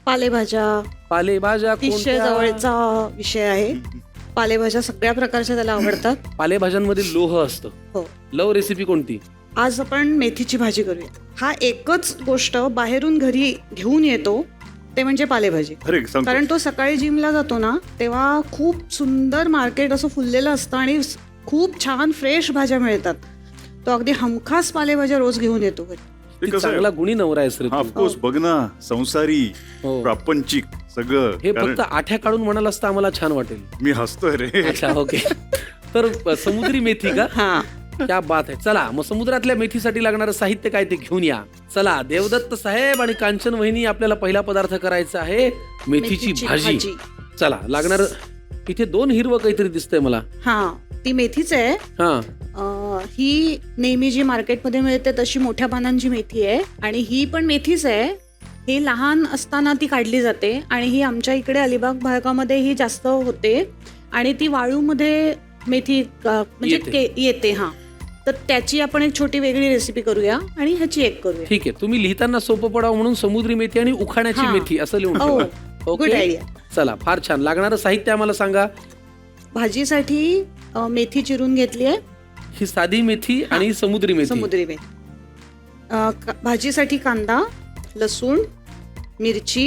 पालेभाज्या अतिशय कोणत्या? जवळचा विषय आहे. पालेभाज्या सगळ्या प्रकारच्या त्याला आवडतात. पालेभाज्यांमध्ये लोह असतं. हो. लव रेसिपी कोणती? आज आपण मेथीची भाजी करूया. हा एकच गोष्ट बाहेरून घरी घेऊन येतो ते म्हणजे पालेभाजी. कारण तो सकाळी जिमला जातो ना तेव्हा खूप सुंदर मार्केट असं फुललेलं असतं आणि खूप छान फ्रेश भाज्या मिळतात. तो अगदी हमखास पालेभाज्या रोज घेऊन येतो घरी. चांगला गुणी नवरा आहेस रे तू. ऑफकोर्स बघ ना, संसारी हो. प्रापंचिक सगळं. हे फक्त आठ्या काढून म्हणाल असतं आम्हाला छान वाटेल. मी हसतोय रे. अच्छा ओके. तर समुद्री मेथी का? हा, क्या बात आहे. चला मग समुद्रातल्या मेथीसाठी लागणारं साहित्य काय ते घेऊन या. चला देवदत्त साहेब आणि कांचन वहिनी, आपल्याला पहिला पदार्थ करायचा आहे मेथीची भाजी. चला लागणार. इथे 2 हिरवं काहीतरी दिसतंय मला. हा ती मेथीच आहे. हा ही नेहमी जी मार्केटमध्ये मिळते तशी मोठ्या पानांची मेथी आहे आणि ही पण मेथीच आहे. ही लहान असताना ती काढली जाते आणि ही आमच्या इकडे अलिबाग भागामध्ये ही जास्त होते आणि ती वाळूमध्ये मेथी म्हणजे येते. हा, तर त्याची आपण एक छोटी वेगळी रेसिपी करूया आणि ह्याची एक करूया. ठीक आहे. तुम्ही लिहिताना सोपं पडावं म्हणून समुद्री मेथी आणि उखाण्याची मेथी असं लिहून ठेवा. Good idea. चला फार छान. लागणारं साहित्य आम्हाला सांगा. भाजीसाठी मेथी चिरून घेतली आहे. ही साधी मेथी आणि समुद्री मेथी. भाजीसाठी कांदा, लसूण, मिरची,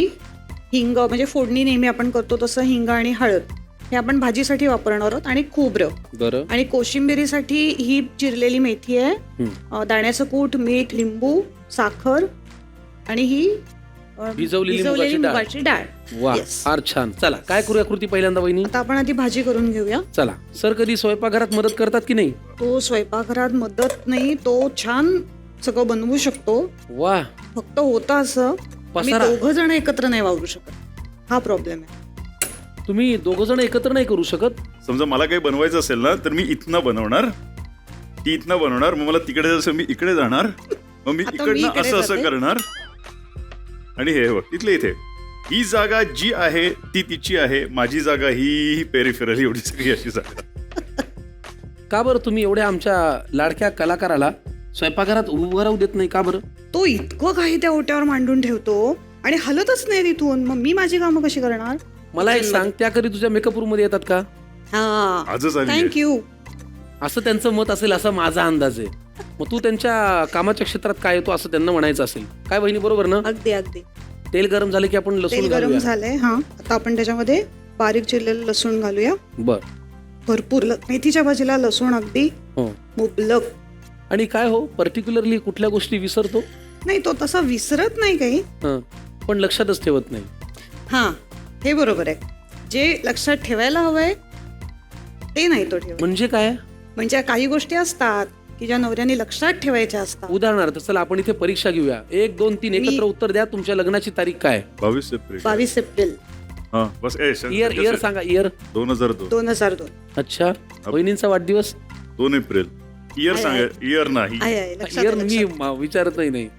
हिंग म्हणजे फोडणी नेहमी आपण करतो तसं हिंग आणि हळद हे आपण भाजीसाठी वापरणार आहोत आणि खोबरं. बरं. आणि कोशिंबिरीसाठी ही चिरलेली मेथी आहे. दाण्याचं कूट, मीठ, लिंबू, साखर आणि ही भिजवलेली मुगाची डाळ. वा फार छान. चला काय करूया कृती पहिल्यांदा वहिनी? आता आपण आधी भाजी करून घेऊया. चला. सर कधी स्वयंपाकघरात मदत करतात की नाही? तो स्वयंपाकघरात मदत नाही, तो छान सगळं बनवू शकतो. वा. फक्त होतं असं आम्ही 2 जण एकत्र नाही वावरू शकत. हा प्रॉब्लेम आहे. तुम्ही 2 जण एकत्र नाही करू शकत? समजा मला काही बनवायचं असेल ना तर मी इथनं बनवणार, ती इथनं बनवणार, मग मला तिकडे जायचं मी इकडे जाणार, मग मी इकडनं असं करणार आणि हे बघ तिथले इथे. ही जागा जी आहे ती तिची आहे, माझी जागा ही पेरिफेरल एवढी सगळी अशी जागा. का बरं तुम्ही एवढ्या आमच्या लाडक्या कलाकाराला स्वयंपाकघरात उभं राहू देत नाही? का बरं? तो इतकं काही त्या ओट्यावर मांडून ठेवतो आणि हलतच नाही तिथून. मग मी माझी कामं कशी करणार? मला एक सांग, त्या कधी तुझ्या मेकअप रूम मध्ये येतात का? आजच आली. थँक्यू. असं त्यांचं मत असेल असा माझा अंदाज आहे. मग तू त्यांच्या कामाच्या क्षेत्रात काय येतो असं त्यांना म्हणायचं असेल. काय बहिणी बरोबर ना? अगदी अगदी. तेल गरम झाले की आपण लसूण तेल गरम झालंय. हा, आता आपण त्याच्यामध्ये बारीक चिरलेलं लसूण घालूया. बर. भरपूर. मेथीच्या भाजीला लसूण अगदी मुबलक. आणि काय हो पर्टिक्युलरली कुठल्या गोष्टी विसरतो? नाही, तो तसा विसरत नाही काही, पण लक्षातच ठेवत नाही. हा, हे बरोबर आहे. जे लक्षात ठेवायला हवंय ते नाही तो ठेवत. म्हणजे काय? म्हणजे काही गोष्टी असतात की ज्या नवऱ्याने लक्षात ठेवायच्या असतात. उदाहरणार्थ चला आपण इथे परीक्षा घेऊया. 1, 2, 3 एकत्र उत्तर द्या. तुमच्या लग्नाची तारीख काय? 22 एप्रिल. 22 एप्रिल. इयर सांगा. इयर 2002. अच्छा. वहिनींचा वाढदिवस 2 एप्रिल. इयर सांगा. इयर नाही. इयर मी विचारतही नाही.